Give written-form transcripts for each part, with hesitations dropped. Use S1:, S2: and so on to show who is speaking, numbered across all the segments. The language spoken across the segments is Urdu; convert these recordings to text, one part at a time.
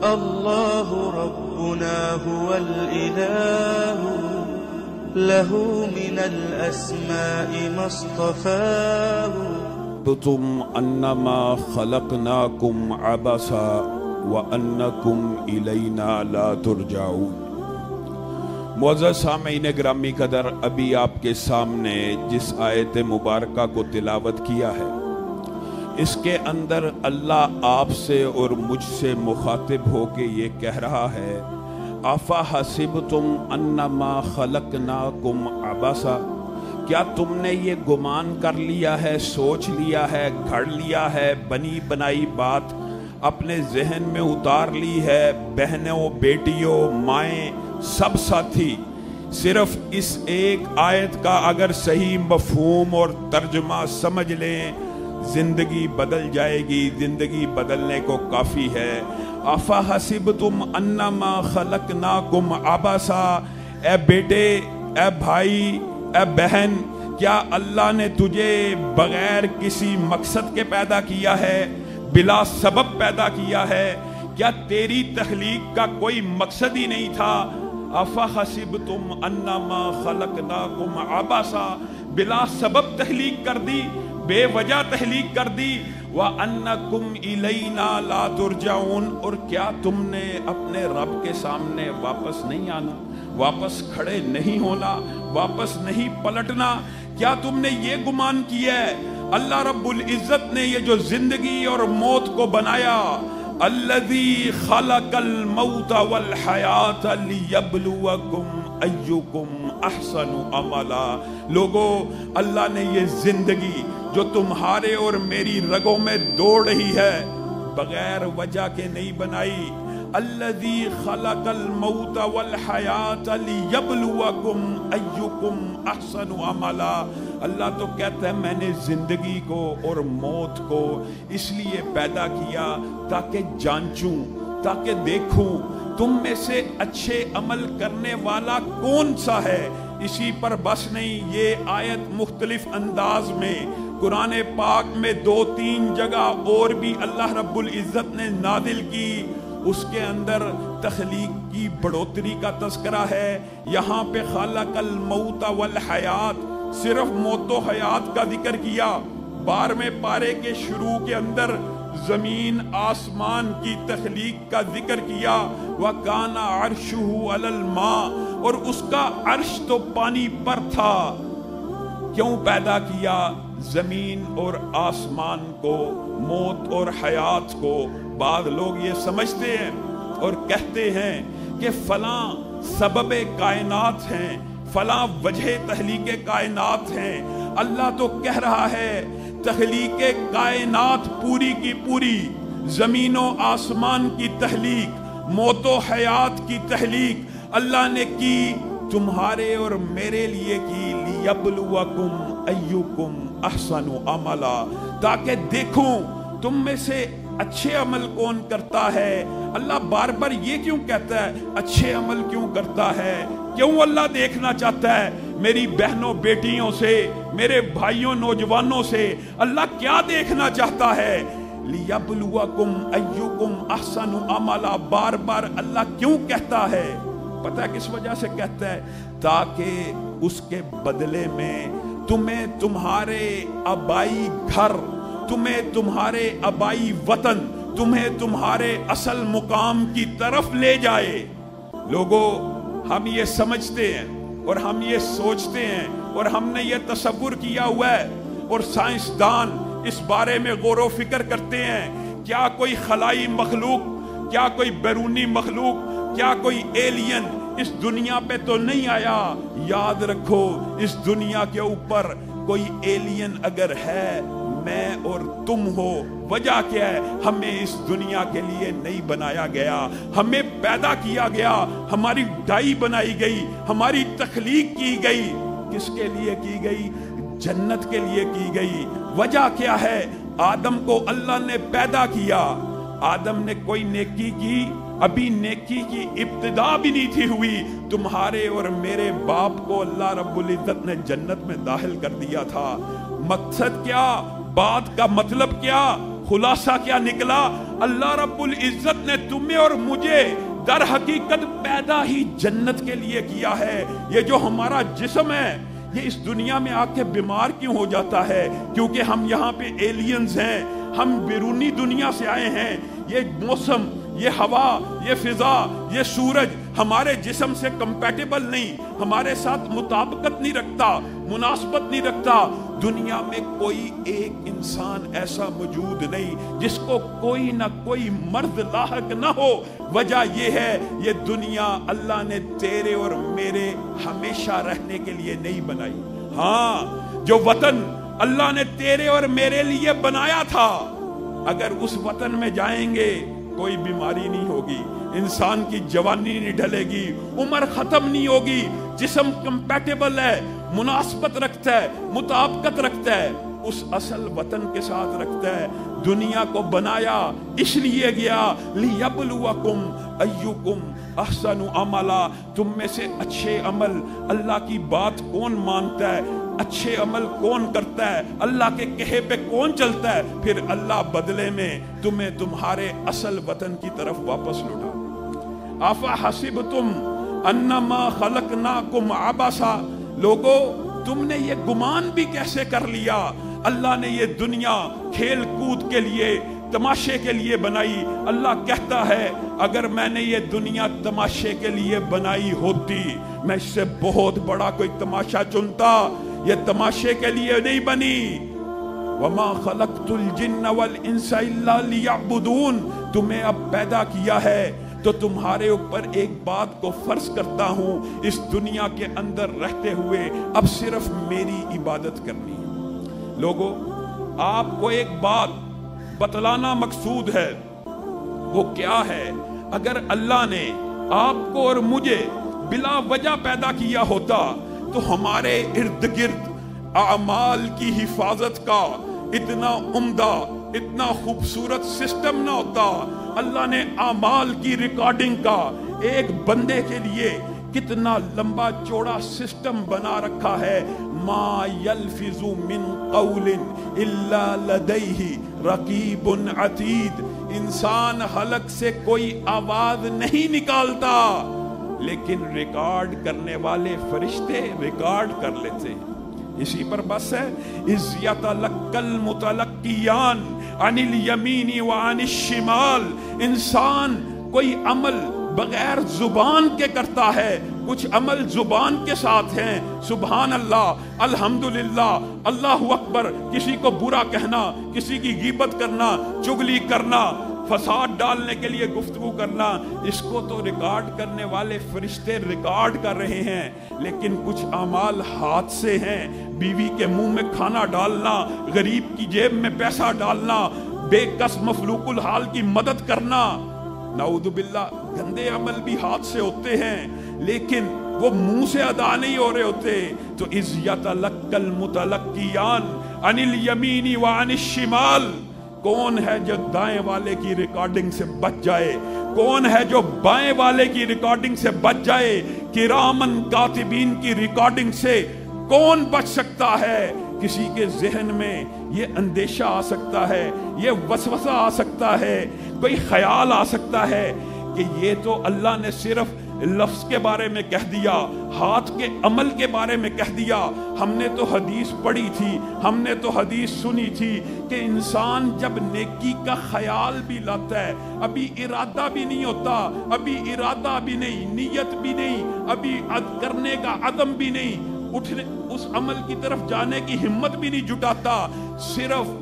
S1: الله ربنا هو الإله له من الأسماء ما اصطفاه
S2: تم انما خلقناکم عبثا وانکم الینا لا ترجعون۔ معزز سامعین گرامی قدر، ابھی آپ کے سامنے جس آیت مبارکہ کو تلاوت کیا ہے، اس کے اندر اللہ آپ سے اور مجھ سے مخاطب ہو کے یہ کہہ رہا ہے، افحسبتم انما خلقناکم عبثا، کیا تم نے یہ گمان کر لیا ہے، سوچ لیا ہے، گھڑ لیا ہے، بنی بنائی بات اپنے ذہن میں اتار لی ہے؟ بہنوں، بیٹیوں، مائیں، سب ساتھی صرف اس ایک آیت کا اگر صحیح مفہوم اور ترجمہ سمجھ لیں، زندگی بدل جائے گی۔ زندگی بدلنے کو کافی ہے۔ افحسبتم انما خلقناکم عبثا، اے بیٹے، اے بھائی، اے بہن، کیا اللہ نے تجھے بغیر کسی مقصد کے پیدا کیا ہے، بلا سبب پیدا کیا ہے؟ کیا تیری تخلیق کا کوئی مقصد ہی نہیں تھا؟ افحسبتم انما خلقناکم عبثا، بلا سبب تخلیق کر دی، بے وجہ تخلیق کر دی۔ وَأَنَّكُمْ إِلَيْنَا لَا تُرْجَعُونَ، اور کیا تم نے اپنے رب کے سامنے واپس نہیں آنا، واپس کھڑے نہیں ہونا، واپس نہیں پلٹنا؟ کیا تم نے یہ گمان کیا ہے؟ اللہ رب العزت نے یہ جو زندگی اور موت کو بنایا، الذی خلق الموت والحیات لیبلوکم ایکم احسن عملا، لوگو اللہ نے یہ زندگی جو تمہارے اور میری رگوں میں دوڑ رہی ہے بغیر وجہ کے نہیں بنائی۔ الذی خلق الموت والحیات لیبلوکم ایکم احسن عملا، اللہ تو کہتا ہے میں نے زندگی کو اور موت کو اس لیے پیدا کیا تاکہ جانچوں، تاکہ دیکھوں تم میں سے اچھے عمل کرنے والا کون سا ہے۔ اسی پر بس نہیں، یہ آیت مختلف انداز میں قرآن پاک میں 2-3 جگہ اور بھی اللہ رب العزت نے نازل کی، اس کے اندر تخلیق کی بڑھوتری کا تذکرہ ہے۔ یہاں پہ خلق الموت والحیات، صرف موت و حیات کا ذکر کیا۔ 12ویں پارے کے شروع کے اندر زمین آسمان کی تخلیق کا ذکر کیا۔ وَكَانَ عَرْشُهُ عَلَى الْمَاءِ، اور اس کا عرش تو پانی پر تھا۔ کیوں پیدا کیا زمین اور آسمان کو، موت اور حیات کو؟ بعض لوگ یہ سمجھتے ہیں اور کہتے ہیں کہ فلاں سبب کائنات ہیں، فلاں وجہ تخلیق کائنات ہیں۔ اللہ تو کہہ رہا ہے تخلیق کائنات پوری کی پوری، زمین و آسمان کی تخلیق، موت و حیات کی تخلیق اللہ نے کی، تمہارے اور میرے لیے کی، لیبلوکم ایکم احسن عملا، تاکہ دیکھوں تم میں سے اچھے عمل کون کرتا ہے۔ اللہ بار بار یہ کیوں کہتا ہے؟ اچھے عمل کیوں کرتا ہے؟ کیوں اللہ دیکھنا چاہتا ہے؟ میری بہنوں بیٹیوں سے، میرے بھائیوں نوجوانوں سے اللہ کیا دیکھنا چاہتا ہے؟ لیبلوکم ایکم احسن عملا، بار بار اللہ کیوں کہتا ہے؟ پتہ ہے کس وجہ سے کہتا ہے؟ تاکہ اس کے بدلے میں تمہیں تمہارے آبائی گھر، تمہیں تمہارے آبائی وطن، تمہیں تمہارے اصل مقام کی طرف لے جائے۔ لوگوں، ہم یہ سمجھتے ہیں اور ہم یہ سوچتے ہیں اور ہم نے یہ تصور کیا ہوا ہے، اور سائنسدان اس بارے میں غور و فکر کرتے ہیں، کیا کوئی خلائی مخلوق، کیا کوئی بیرونی مخلوق، کیا کوئی ایلین اس دنیا پہ تو نہیں آیا؟ یاد رکھو، اس دنیا کے اوپر کوئی ایلین اگر ہے، میں اور تم ہو۔ وجہ کیا ہے؟ ہمیں اس دنیا کے لیے نہیں بنایا گیا، ہمیں پیدا کیا گیا، ہماری ڈائی بنائی گئی، ہماری تخلیق کی گئی۔ کس کے لیے کی گئی؟ جنت کے لیے کی گئی۔ وجہ کیا ہے؟ آدم کو اللہ نے پیدا کیا، آدم نے کوئی نیکی کی؟ ابھی نیکی کی ابتدا بھی نہیں تھی ہوئی، تمہارے اور میرے باپ کو اللہ رب العزت نے جنت میں داخل کر دیا تھا۔ مقصد کیا؟ بات کا مطلب کیا؟ خلاصہ کیا نکلا؟ اللہ رب العزت نے تمہیں اور مجھے در حقیقت پیدا ہی جنت کے لیے کیا ہے۔ یہ جو ہمارا جسم ہے یہ اس دنیا میں آ کے بیمار کیوں ہو جاتا ہے؟ کیونکہ ہم یہاں پہ ایلینز ہیں، ہم بیرونی دنیا سے آئے ہیں۔ یہ موسم، یہ ہوا، یہ فضا، یہ سورج ہمارے جسم سے کمپیٹیبل نہیں، ہمارے ساتھ مطابقت نہیں رکھتا، مناسبت نہیں رکھتا۔ دنیا میں کوئی ایک انسان ایسا موجود نہیں جس کو کوئی نہ کوئی مرد لاحق نہ ہو۔ وجہ یہ ہے یہ دنیا اللہ نے تیرے اور میرے ہمیشہ رہنے کے لیے نہیں بنائی۔ ہاں، جو وطن اللہ نے تیرے اور میرے لیے بنایا تھا، اگر اس وطن میں جائیں گے کوئی بیماری نہیں ہوگی، انسان کی جوانی نہیں ڈھلے گی، عمر ختم نہیں ہوگی، جسم کمپیٹیبل ہے، مناسبت رکھتا ہے، مطابقت رکھتا ہے، اس اصل وطن کے ساتھ رکھتا ہے۔ دنیا کو بنایا اس لیے گیا لیبلوکم ایکم احسن عملا، تم میں سے اچھے عمل اللہ کی بات کون مانتا ہے، اچھے عمل کون کرتا ہے، اللہ کے کہے پہ کون چلتا ہے، پھر اللہ بدلے میں تمہیں تمہارے اصل وطن کی طرف واپس لوٹا۔ افحسبتم انما خلقناکم عبثا، لوگو تم نے یہ گمان بھی کیسے کر لیا اللہ نے یہ دنیا کھیل کود کے لیے، تماشے کے لیے بنائی؟ اللہ کہتا ہے اگر میں نے یہ دنیا تماشے کے لیے بنائی ہوتی میں اس سے بہت بڑا کوئی تماشا چنتا، یہ تماشے کے لیے نہیں بنی۔ وَمَا خَلَقْتُ الْجِنَّ وَالْإِنسَ إِلَّا لِيَعْبُدُونَ، تمہیں اب پیدا کیا ہے تو تمہارے اوپر ایک بات کو فرض کرتا ہوں، اس دنیا کے اندر رہتے ہوئے اب صرف میری عبادت کرنی ہے۔ لوگو آپ کو ایک بات بتلانا مقصود ہے، وہ کیا ہے؟ اگر اللہ نے آپ کو اور مجھے بلا وجہ پیدا کیا ہوتا تو ہمارے ارد گرد اعمال کی حفاظت کا اتنا عمدہ، اتنا خوبصورت سسٹم نہ ہوتا۔ اللہ نے اعمال کی ریکارڈنگ کا ایک بندے کے لیے کتنا لمبا چوڑا سسٹم بنا رکھا ہے۔ ما یلفظ من قول الا لدیہ رقیب عتید، انسان حلق سے کوئی آواز نہیں نکالتا لیکن ریکارڈ کرنے والے فرشتے ریکارڈ کر لیتے ہیں۔ اسی پر بس ہے اذ یتلقی المتلقیان عن الیمین وعن الشمال، انسان کوئی عمل بغیر زبان کے کرتا ہے، کچھ عمل زبان کے ساتھ ہیں، سبحان اللہ، الحمدللہ، اللہ اکبر، کسی کو برا کہنا، کسی کی غیبت کرنا، چغلی کرنا، فساد ڈالنے کے لیے گفتگو کرنا، اس کو تو ریکارڈ کرنے والے فرشتے ریکارڈ کر رہے ہیں۔ لیکن کچھ اعمال ہاتھ سے ہیں، بیوی کے منہ میں کھانا ڈالنا، غریب کی جیب میں پیسہ ڈالنا، بے کس مفلوق الحال کی مدد کرنا، نعوذ باللہ گندے عمل بھی ہاتھ سے ہوتے ہیں لیکن وہ منہ سے ادا نہیں ہو رہے ہوتے۔ تو اذ یتلقی المتلقیان عن الیمین وعن الشمال، کون ہے جو دائیں والے کی ریکارڈنگ سے بچ جائے؟ کون ہے جو بائیں والے کی ریکارڈنگ سے بچ جائے؟ کرامن کاتبین کی ریکارڈنگ سے کون بچ سکتا ہے؟ کسی کے ذہن میں یہ اندیشہ آ سکتا ہے، یہ وسوسہ آ سکتا ہے، کوئی خیال آ سکتا ہے کہ یہ تو اللہ نے صرف لفظ کے بارے میں کہہ دیا، ہاتھ کے عمل کے بارے میں کہہ دیا۔ ہم نے تو حدیث پڑھی تھی، ہم نے تو حدیث سنی تھی کہ انسان جب نیکی کا خیال بھی لاتا ہے، ابھی ارادہ بھی نہیں ہوتا، ابھی ارادہ بھی نہیں، نیت بھی نہیں، ابھی کرنے کا عدم بھی نہیں، اٹھنے اس عمل کی طرف جانے کی ہمت بھی نہیں جٹاتا، صرف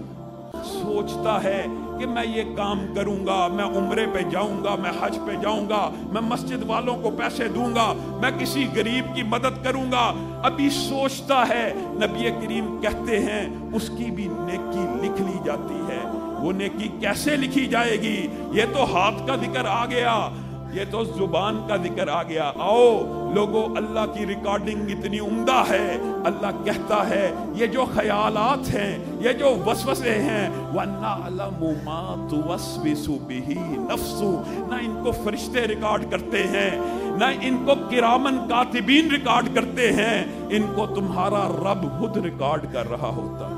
S2: سوچتا ہے کہ میں یہ کام کروں گا، میں عمرے پہ جاؤں گا، میں حج پہ جاؤں گا، میں مسجد والوں کو پیسے دوں گا، میں کسی غریب کی مدد کروں گا، ابھی سوچتا ہے۔ نبی کریم کہتے ہیں اس کی بھی نیکی لکھ لی جاتی ہے۔ وہ نیکی کیسے لکھی جائے گی؟ یہ تو ہاتھ کا ذکر آ گیا، یہ تو زبان کا ذکر آ گیا۔ آؤ لوگو، اللہ کی ریکارڈنگ اتنی عمدہ ہے، اللہ کہتا ہے یہ جو خیالات ہیں، یہ جو وسوسے ہیں، وَنَعْلَمُ مَا تُوَسْوِسُ بِهِ نَفْسُ، نہ ان کو فرشتے ریکارڈ کرتے ہیں، نہ ان کو کرامن کاتبین ریکارڈ کرتے ہیں، ان کو تمہارا رب خود ریکارڈ کر رہا ہوتا ہے۔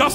S2: 10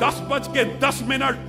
S2: 10:10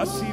S2: 80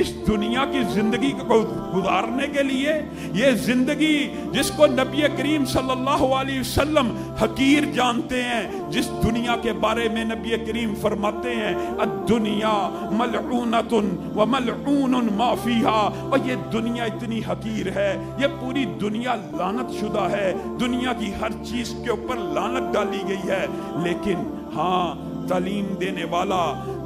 S2: اس دنیا کی زندگی کو گزارنے کے لیے، یہ زندگی جس کو نبی کریم صلی اللہ علیہ وسلم حقیر جانتے ہیں، جس دنیا کے بارے میں نبی کریم فرماتے ہیں الدنیا ملعونۃ وملعون ما فیہا، اور یہ دنیا اتنی حقیر ہے، یہ پوری دنیا لعنت شدہ ہے، دنیا کی ہر چیز کے اوپر لعنت ڈالی گئی ہے، لیکن ہاں تعلیم دینے والا،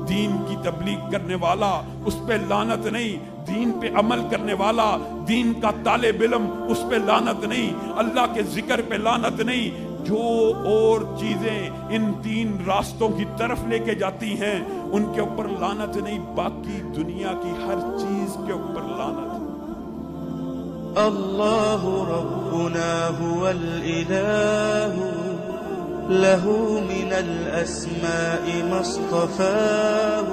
S2: دین کی تبلیغ کرنے والا، اس پہ لعنت نہیں، دین پہ عمل کرنے والا، دین کا طالب علم، اس پہ لعنت نہیں، اللہ کے ذکر پہ لعنت نہیں۔ جو اور چیزیں ان تین راستوں کی طرف لے کے جاتی ہیں ان کے اوپر لعنت نہیں، باقی دنیا کی ہر چیز کے اوپر لعنت ہے۔
S1: اللہ ربنا هو الإله له من الأسماء ما اصطفاه